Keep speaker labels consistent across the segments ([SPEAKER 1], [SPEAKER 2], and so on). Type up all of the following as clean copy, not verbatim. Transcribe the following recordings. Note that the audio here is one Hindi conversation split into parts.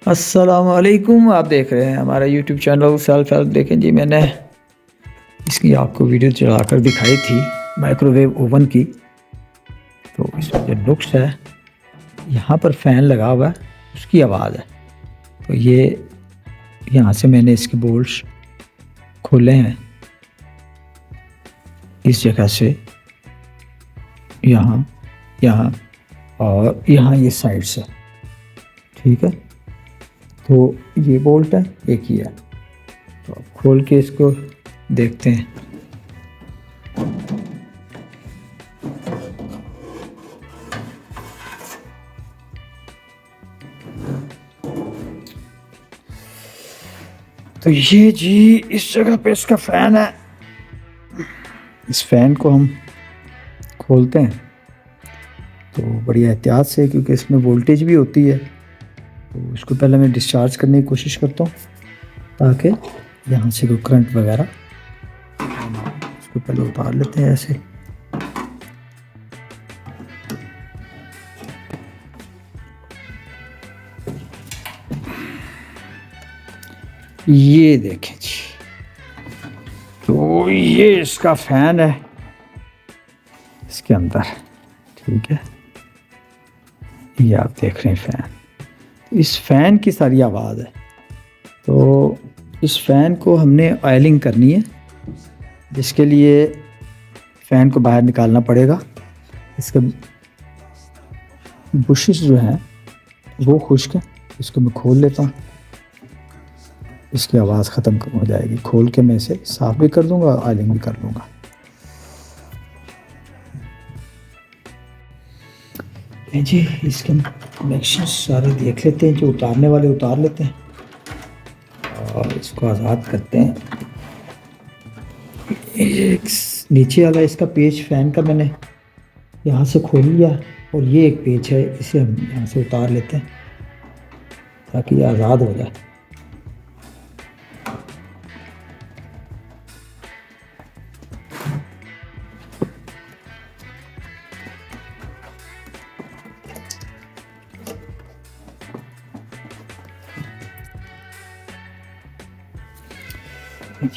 [SPEAKER 1] अस्सलाम वालेकुम। आप देख रहे हैं हमारा यूट्यूब चैनल सेल्फ हेल्प। देखें जी, मैंने इसकी आपको वीडियो चलाकर दिखाई थी माइक्रोवेव ओवन की। तो इसमें जो नुक्स है, यहाँ पर फ़ैन लगा हुआ है, उसकी आवाज़ है। तो ये यहाँ से मैंने इसके बोल्ट्स खोले हैं, इस जगह से यहाँ, यहाँ और यहाँ ये साइड से। ठीक है, तो ये बोल्ट है, एक ही है। तो अब खोल के इसको देखते हैं। तो ये जी इस जगह पे इसका फ़ैन है। इस फ़ैन को हम खोलते हैं तो बड़ी एहतियात से, क्योंकि इसमें वोल्टेज भी होती है। तो इसको पहले मैं डिस्चार्ज करने की कोशिश करता हूँ ताकि यहाँ से कोई करंट वगैरह। इसको पहले उतार लेते हैं ऐसे। ये देखें जी, तो ये इसका फ़ैन है इसके अंदर। ठीक है, ये आप देख रहे हैं फ़ैन। इस फ़ैन की सारी आवाज़ है। तो इस फ़ैन को हमने ऑयलिंग करनी है, जिसके लिए फ़ैन को बाहर निकालना पड़ेगा। इसके बुशेस जो हैं वो खुश्क है। इसको मैं खोल लेता हूँ, इसकी आवाज़ ख़त्म हो जाएगी। खोल के मैं इसे साफ़ भी कर दूँगा, ऑयलिंग भी कर लूँगा। जी, इसके कनेक्शन सारे देख लेते हैं। जो उतारने वाले उतार लेते हैं और इसको आज़ाद करते हैं। एक नीचे वाला इसका पेच फ़ैन का मैंने यहाँ से खोल लिया, और ये एक पेच है, इसे हम यहाँ से उतार लेते हैं ताकि ये आज़ाद हो जाए।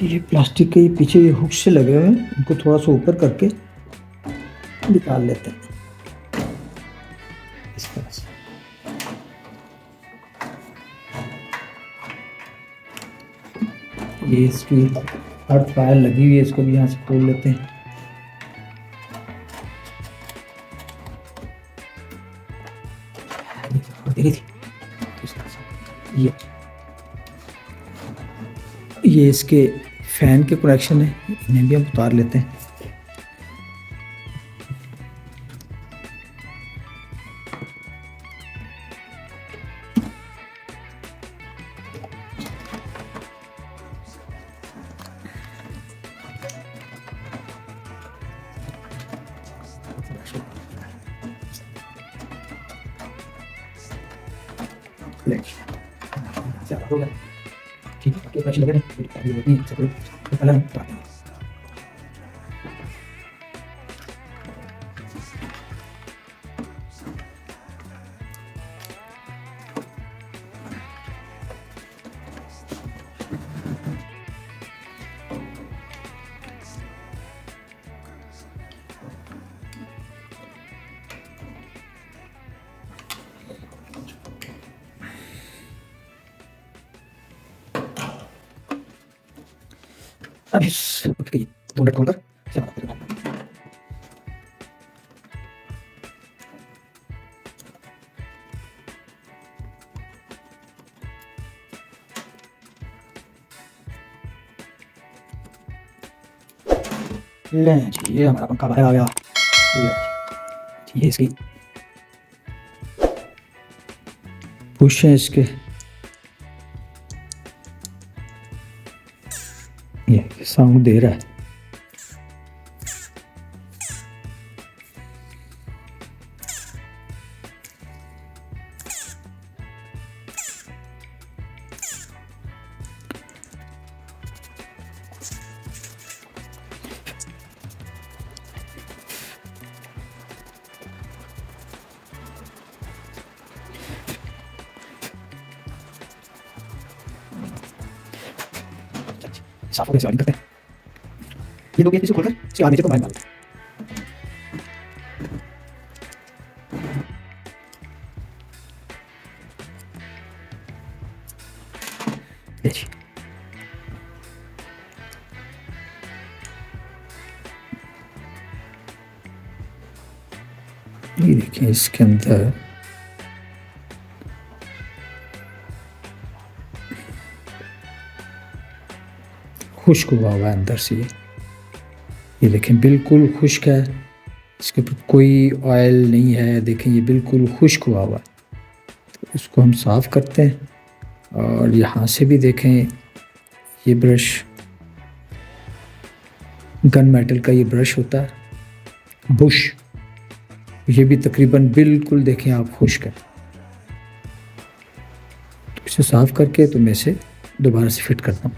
[SPEAKER 1] ये प्लास्टिक के पीछे ये हुक से लगे हुए हैं, इनको थोड़ा सा ऊपर करके निकाल लेते हैं इस तरह से। ये इसकी अर्थ फायर लगी हुई है, इसको भी यहाँ से खोल लेते हैं। ये इसके फ़ैन के कनेक्शन है, इन्हें भी हम उतार लेते हैं। ठीक है, तो कनेक्शन लगे हैं। अभी 2 मिनट खोलकर इसे बंद कर देना। लें जी, ये हमारा पंखा बाहर आ गया। ये इसकी पुश है, इसके ये साउंड दे रहा है। साफ हो गया, वायरिंग करते हैं। ये लोग ये चीज़ खोलकर इसके बाद नीचे को वायर डालते हैं। ये जी। ये देखिए इसके अंदर खुश्क हुआ हुआ है अंदर से। ये देखें बिल्कुल खुश्क है, इसके ऊपर कोई ऑयल नहीं है। देखें ये बिल्कुल खुश्क हुआ हुआ है। तो इसको हम साफ़ करते हैं। और यहाँ से भी देखें ये ब्रश गन मेटल का ये ब्रश होता है बुश, ये भी तकरीबन बिल्कुल देखें आप खुश्क है। तो इसे साफ़ करके तो मैं इसे दोबारा से फिट करता हूँ।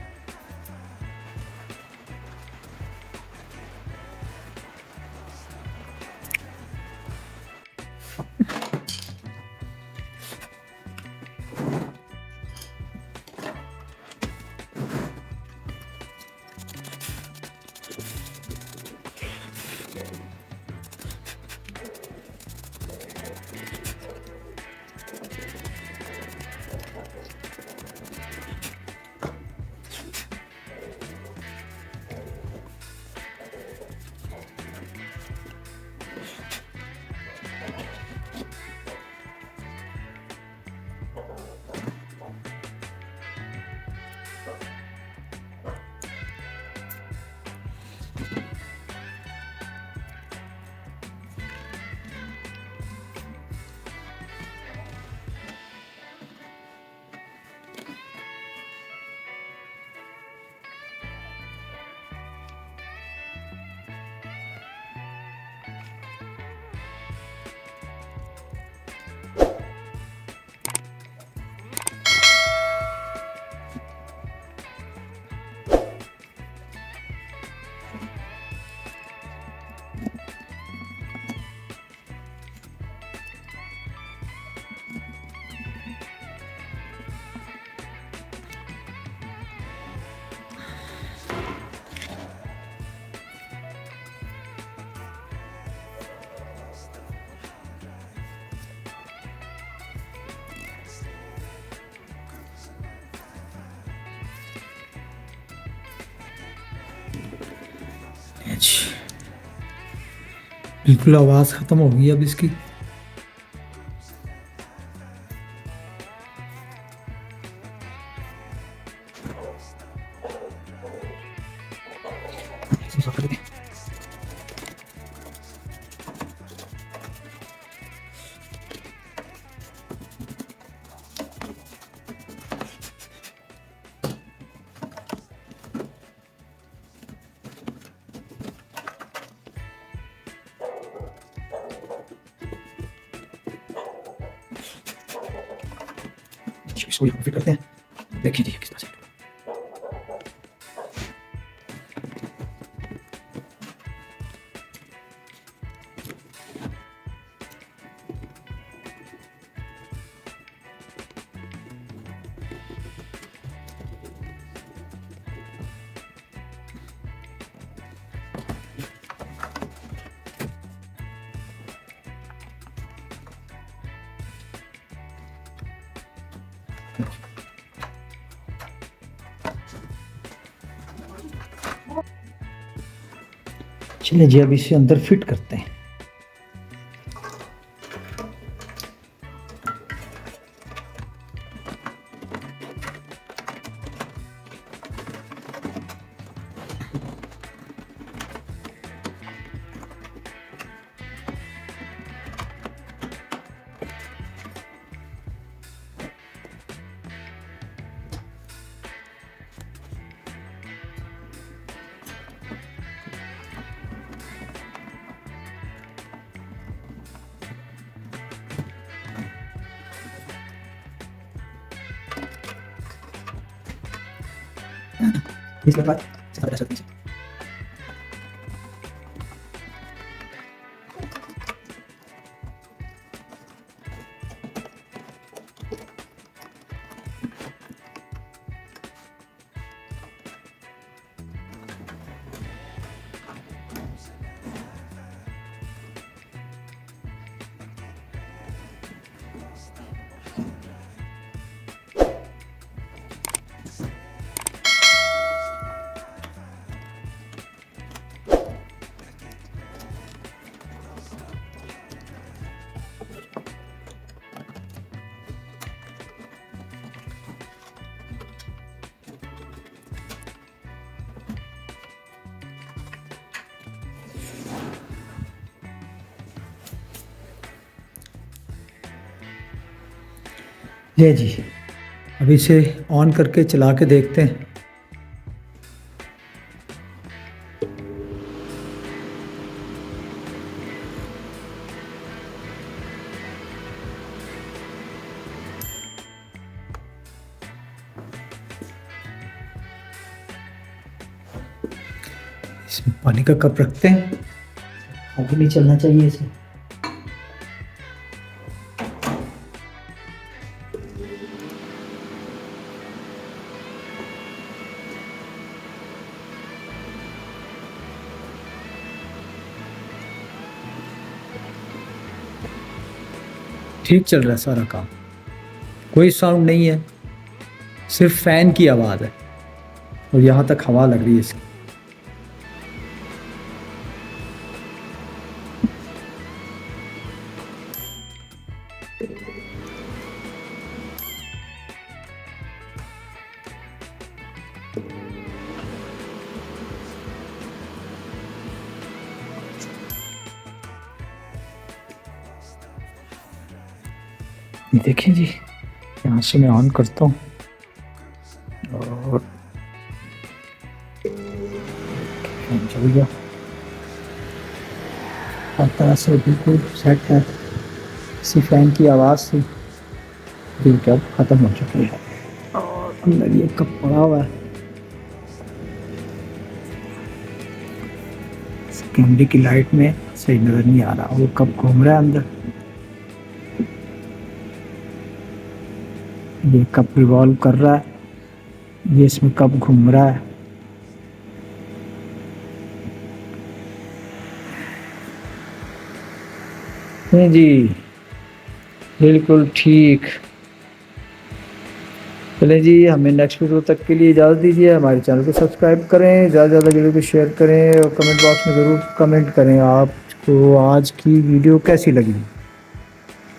[SPEAKER 1] बिल्कुल आवाज़ ख़त्म हो गई अब इसकी। इसको यहाँ फिट करते हैं। देखिए जी किस तरह से। चलिए जी अब इसे अंदर फिट करते हैं। इसके बाद ऐसा सकते हैं। ये जी, अभी इसे ऑन करके चला के देखते हैं। इसमें पानी का कप रखते हैं, आगे नहीं चलना चाहिए इसे। ठीक चल रहा है सारा काम, कोई साउंड नहीं है, सिर्फ फैन की आवाज़ है और यहाँ तक हवा लग रही है इसकी। ये देखिए जी, यहाँ से मैं ऑन करता हूँ और फैन चल गया, हर तरह से बिल्कुल सेट है। इसी फैन की आवाज़ से बिल अब ख़त्म हो चुकी है और अंदर ये कप पड़ा हुआ है। कैमरे की लाइट में सही नज़र नहीं आ रहा, वो कप घूम रहा है अंदर। ये कप रिवॉल्व कर रहा है, ये इसमें कप घूम रहा है। नहीं जी, बिल्कुल ठीक। चले जी, हमें नेक्स्ट वीडियो तक के लिए इजाज़त दीजिए। हमारे चैनल को सब्सक्राइब करें, ज़्यादा से ज़्यादा वीडियो को शेयर करें और कमेंट बॉक्स में ज़रूर कमेंट करें आपको आज की वीडियो कैसी लगी।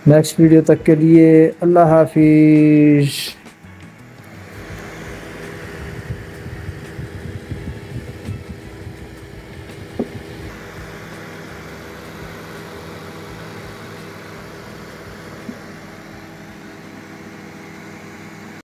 [SPEAKER 1] नेक्स्ट वीडियो तक के लिए अल्लाह हाफिज़।